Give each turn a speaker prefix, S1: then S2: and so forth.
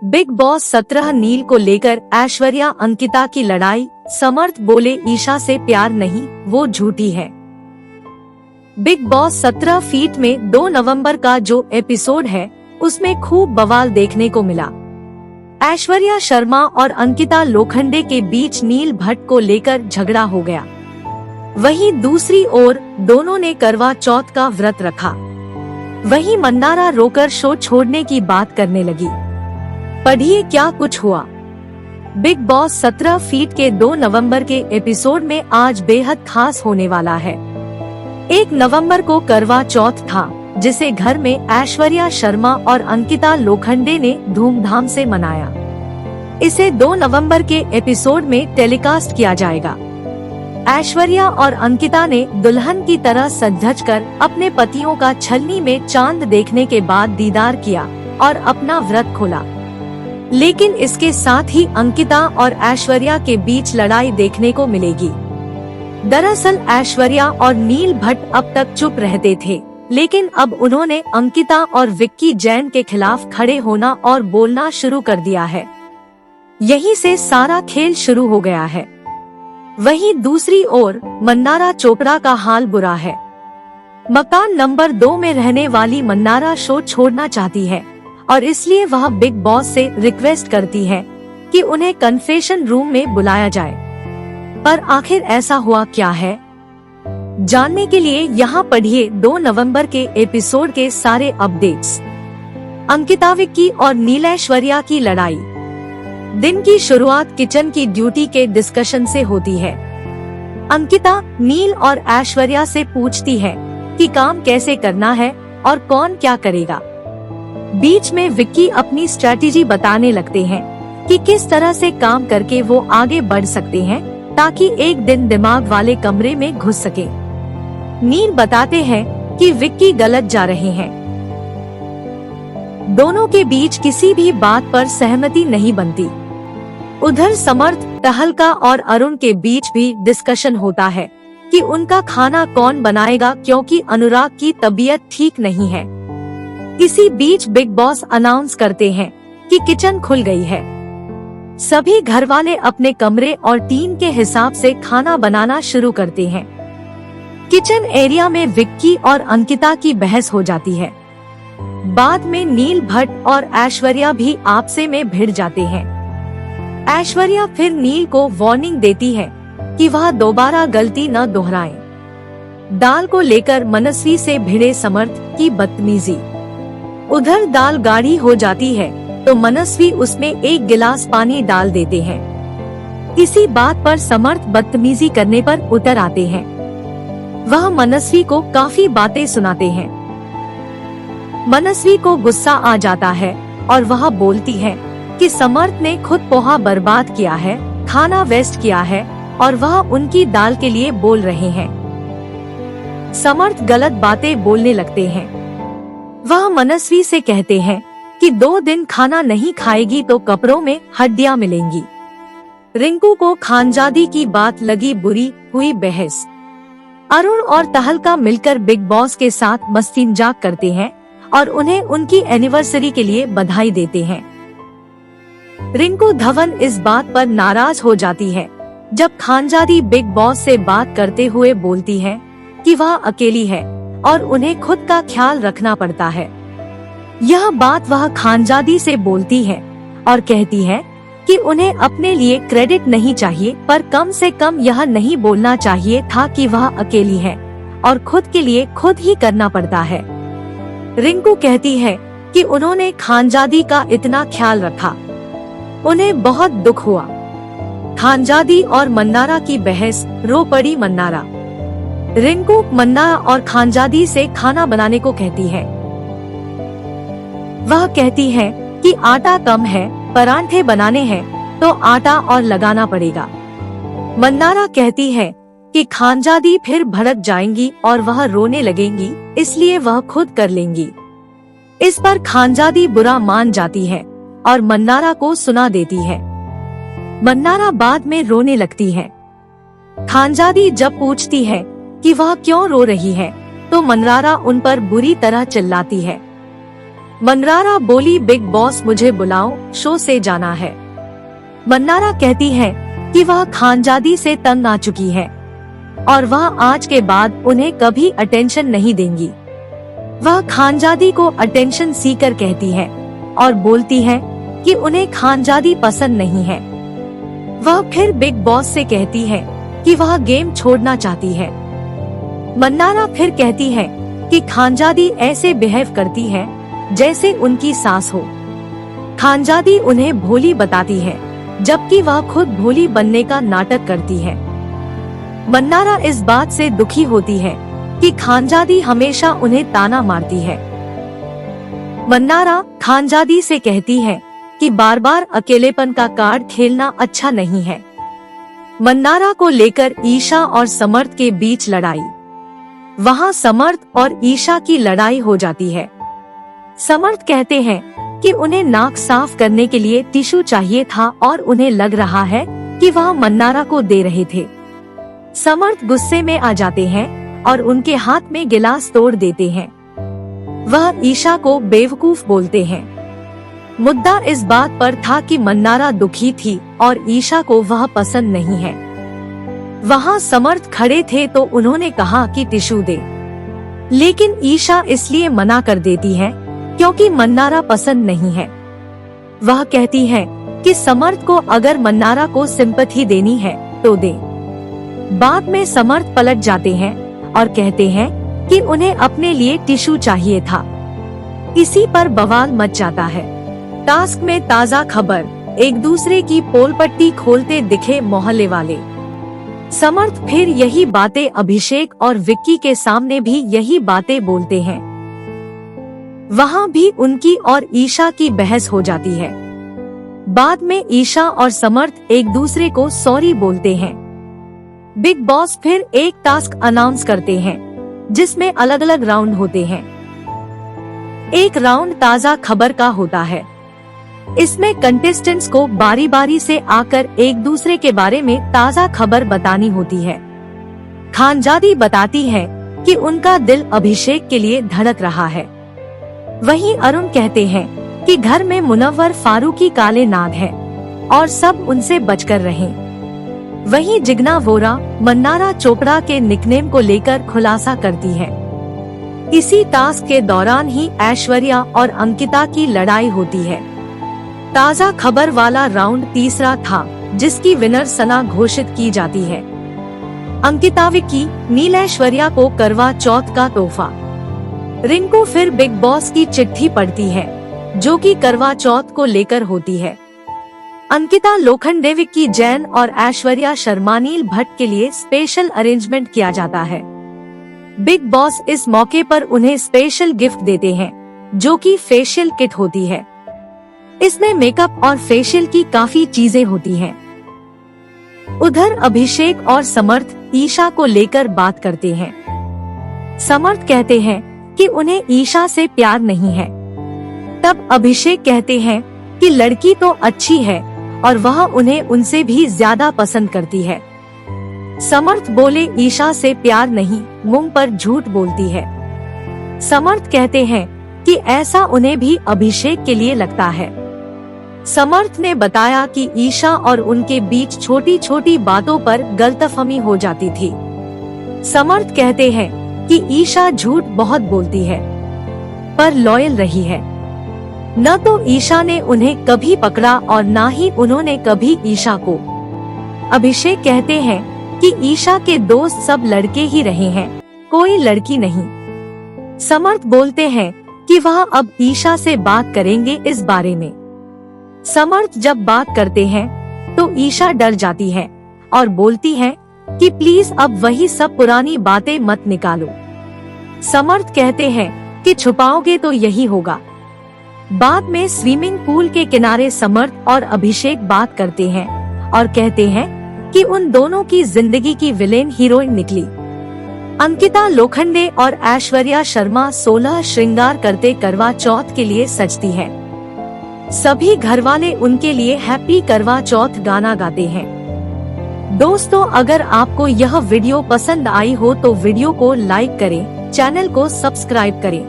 S1: Big boss 17 नील को लेकर ऐश्वर्या अंकिता की लड़ाई। समर्थ बोले ईशा से प्यार नहीं, वो झूठी है। बिग बॉस 17 फीट में 2 नवंबर का जो एपिसोड है उसमें खूब बवाल देखने को मिला। ऐश्वर्या शर्मा और अंकिता लोखंडे के बीच नील भट्ट को लेकर झगड़ा हो गया। वहीं दूसरी ओर दोनों ने करवा चौथ का व्रत रखा। वहीं मंदारा रोकर शो छोड़ने की बात करने लगी। पढ़िए क्या कुछ हुआ। बिग बॉस 17 फीट के 2 नवंबर के एपिसोड में आज बेहद खास होने वाला है। 1 नवंबर को करवा चौथ था, जिसे घर में ऐश्वर्या शर्मा और अंकिता लोखंडे ने धूमधाम से मनाया। इसे 2 नवंबर के एपिसोड में टेलीकास्ट किया जाएगा। ऐश्वर्या और अंकिता ने दुल्हन की तरह सज-धज कर अपने पतियों का छलनी में चांद देखने के बाद दीदार किया और अपना व्रत खोला। लेकिन इसके साथ ही अंकिता और ऐश्वर्या के बीच लड़ाई देखने को मिलेगी। दरअसल ऐश्वर्या और नील भट्ट अब तक चुप रहते थे, लेकिन अब उन्होंने अंकिता और विक्की जैन के खिलाफ खड़े होना और बोलना शुरू कर दिया है। यहीं से सारा खेल शुरू हो गया है। वहीं दूसरी ओर मंदारा चोपड़ा का हाल बुरा है। मकान नंबर 2 में रहने वाली मंदारा शो छोड़ना चाहती है और इसलिए वह बिग बॉस से रिक्वेस्ट करती है कि उन्हें कन्फेशन रूम में बुलाया जाए। पर आखिर ऐसा हुआ क्या है, जानने के लिए यहाँ पढ़िए 2 नवंबर के एपिसोड के सारे अपडेट्स। अंकिता विक्की और नीलैश्वर्या की लड़ाई। दिन की शुरुआत किचन की ड्यूटी के डिस्कशन से होती है। अंकिता नील और ऐश्वर्या से पूछती है कि काम कैसे करना है और कौन क्या करेगा। बीच में विक्की अपनी स्ट्रेटेजी बताने लगते हैं कि किस तरह से काम करके वो आगे बढ़ सकते हैं ताकि एक दिन दिमाग वाले कमरे में घुस सके। नील बताते हैं कि विक्की गलत जा रहे हैं। दोनों के बीच किसी भी बात पर सहमति नहीं बनती। उधर समर्थ, तहलका और अरुण के बीच भी डिस्कशन होता है कि उनका खाना कौन बनाएगा, क्योंकि अनुराग की तबीयत ठीक नहीं है। इसी बीच बिग बॉस अनाउंस करते हैं कि किचन खुल गई है। सभी घर वाले अपने कमरे और टीम के हिसाब से खाना बनाना शुरू करते हैं। किचन एरिया में विक्की और अंकिता की बहस हो जाती है। बाद में नील भट्ट और ऐश्वर्या भी आपसे में भिड़ जाते हैं। ऐश्वर्या फिर नील को वार्निंग देती है कि वह दोबारा गलती न दोहराए। दाल को लेकर मनस्वी से भिड़े समर्थ की बदतमीजी। उधर दाल गाढ़ी हो जाती है तो मनस्वी उसमें 1 गिलास पानी डाल देते हैं। इसी बात पर समर्थ बदतमीजी करने पर उतर आते हैं। वह मनस्वी को काफी बातें सुनाते हैं। मनस्वी को गुस्सा आ जाता है और वह बोलती है कि समर्थ ने खुद पोहा बर्बाद किया है, खाना वेस्ट किया है और वह उनकी दाल के लिए बोल रहे हैं। समर्थ गलत बातें बोलने लगते हैं। वह मनस्वी से कहते हैं कि 2 दिन खाना नहीं खाएगी तो कपड़ों में हड्डियां मिलेंगी। रिंकू को खानजादी की बात लगी बुरी, हुई बहस। अरुण और तहलका मिलकर बिग बॉस के साथ मस्ती मजाक करते हैं और उन्हें उनकी एनिवर्सरी के लिए बधाई देते हैं। रिंकू धवन इस बात पर नाराज हो जाती है जब खानजादी बिग बॉस से बात करते हुए बोलती है कि वह अकेली है और उन्हें खुद का ख्याल रखना पड़ता है। यह बात वह खानजादी से बोलती है और कहती है कि उन्हें अपने लिए क्रेडिट नहीं चाहिए, पर कम से कम यह नहीं बोलना चाहिए था कि वह अकेली है और खुद के लिए खुद ही करना पड़ता है। रिंकू कहती है कि उन्होंने खानजादी का इतना ख्याल रखा, उन्हें बहुत दुख हुआ। खानजादी और मंदारा की बहस, रो पड़ी मंदारा। रिंकू मंदारा और खानजादी से खाना बनाने को कहती है। वह कहती है कि आटा कम है, परांठे बनाने हैं तो आटा और लगाना पड़ेगा। मंदारा कहती है कि खानजादी फिर भड़क जाएंगी और वह रोने लगेंगी, इसलिए वह खुद कर लेंगी। इस पर खानजादी बुरा मान जाती है और मंदारा को सुना देती है। मंदारा बाद में रोने लगती है। खानजादी जब पूछती है कि वह क्यों रो रही है तो मंदारा उन पर बुरी तरह चिल्लाती है। मन्नारा बोली, बिग बॉस मुझे बुलाओ, शो से जाना है। मन्नारा कहती है कि वह खानजादी से तंग आ चुकी है और वह आज के बाद उन्हें कभी अटेंशन नहीं देंगी। वह खानजादी को अटेंशन सीकर कहती है और बोलती है कि उन्हें खानजादी पसंद नहीं है। वह फिर बिग बॉस से कहती है कि वह गेम छोड़ना चाहती है। मन्नारा फिर कहती है कि खानजादी ऐसे बिहेव करती है जैसे उनकी सास हो। खानजादी उन्हें भोली बताती है, जबकि वह खुद भोली बनने का नाटक करती है। मन्नारा इस बात से दुखी होती है कि खानजादी हमेशा उन्हें ताना मारती है। मन्नारा खानजादी से कहती है कि बार बार अकेलेपन का कार्ड खेलना अच्छा नहीं है। मन्नारा को लेकर ईशा और समर्थ के बीच लड़ाई। वहाँ समर्थ और ईशा की लड़ाई हो जाती है। समर्थ कहते हैं कि उन्हें नाक साफ करने के लिए टिश्यू चाहिए था और उन्हें लग रहा है कि वह मन्नारा को दे रहे थे। समर्थ गुस्से में आ जाते हैं और उनके हाथ में गिलास तोड़ देते हैं। वह ईशा को बेवकूफ बोलते हैं। मुद्दा इस बात पर था कि मन्नारा दुखी थी और ईशा को वह पसंद नहीं है। वहाँ समर्थ खड़े थे तो उन्होंने कहा कि टिश्यू दे, लेकिन ईशा इसलिए मना कर देती है क्योंकि मन्नारा पसंद नहीं है। वह कहती है कि समर्थ को अगर मन्नारा को सिंपैथी देनी है तो दे। बाद में समर्थ पलट जाते हैं और कहते हैं कि उन्हें अपने लिए टिश्यू चाहिए था। इसी पर बवाल मच जाता है। टास्क में ताज़ा खबर, एक दूसरे की पोल पट्टी खोलते दिखे मोहल्ले वाले। समर्थ फिर यही बातें अभिषेक और विक्की के सामने भी यही बातें बोलते हैं। वहाँ भी उनकी और ईशा की बहस हो जाती है। बाद में ईशा और समर्थ एक दूसरे को सॉरी बोलते हैं। बिग बॉस फिर एक टास्क अनाउंस करते हैं जिसमें अलग अलग राउंड होते हैं। एक राउंड ताज़ा खबर का होता है। इसमें कंटेस्टेंट्स को बारी बारी से आकर एक दूसरे के बारे में ताज़ा खबर बतानी होती है। खानजादी बताती है कि उनका दिल अभिषेक के लिए धड़क रहा है। वहीं अरुण कहते हैं कि घर में मुनव्वर फारूकी काले नाग है और सब उनसे बचकर रहें। वहीं जिगना वोरा मन्नारा चोपड़ा के निकनेम को लेकर खुलासा करती है। इसी टास्क के दौरान ही ऐश्वर्या और अंकिता की लड़ाई होती है। ताज़ा खबर वाला राउंड तीसरा था जिसकी विनर सना घोषित की जाती है। अंकिता विक्की, नील ऐश्वर्या को करवा चौथ का तोहफा। रिंकू फिर बिग बॉस की चिट्ठी पढ़ती है जो कि करवा चौथ को लेकर होती है। अंकिता लोखंडे, विक्की जैन और ऐश्वर्या शर्मा नील भट्ट के लिए स्पेशल अरेंजमेंट किया जाता है। बिग बॉस इस मौके पर उन्हें स्पेशल गिफ्ट देते हैं जो कि फेशियल किट होती है। इसमें मेकअप और फेशियल की काफी चीजें होती हैं। उधर अभिषेक और समर्थ ईशा को लेकर बात करते हैं। समर्थ कहते हैं कि उन्हें ईशा से प्यार नहीं है। तब अभिषेक कहते हैं कि लड़की तो अच्छी है और वह उन्हें उनसे भी ज्यादा पसंद करती है। समर्थ बोले, ईशा से प्यार नहीं, मुंह पर झूठ बोलती है। समर्थ कहते हैं कि ऐसा उन्हें भी अभिषेक के लिए लगता है। समर्थ ने बताया कि ईशा और उनके बीच छोटी छोटी बातों पर गलतफहमी हो जाती थी। समर्थ कहते हैं कि ईशा झूठ बहुत बोलती है पर लॉयल रही है। न तो ईशा ने उन्हें कभी पकड़ा और न ही उन्होंने कभी ईशा को। अभिषेक कहते हैं कि ईशा के दोस्त सब लड़के ही रहे हैं, कोई लड़की नहीं। समर्थ बोलते हैं कि वह अब ईशा से बात करेंगे इस बारे में। समर्थ जब बात करते हैं तो ईशा डर जाती है और बोलती है कि प्लीज अब वही सब पुरानी बातें मत निकालो। समर्थ कहते हैं कि छुपाओगे तो यही होगा। बाद में स्विमिंग पूल के किनारे समर्थ और अभिषेक बात करते हैं और कहते हैं कि उन दोनों की जिंदगी की विलेन हीरोइन निकली। अंकिता लोखंडे और ऐश्वर्या शर्मा 16 श्रृंगार करते करवा चौथ के लिए सजती है। सभी घरवाले उनके लिए हैप्पी करवा चौथ गाना गाते हैं। दोस्तों, अगर आपको यह वीडियो पसंद आई हो तो वीडियो को लाइक करें, चैनल को सब्सक्राइब करें।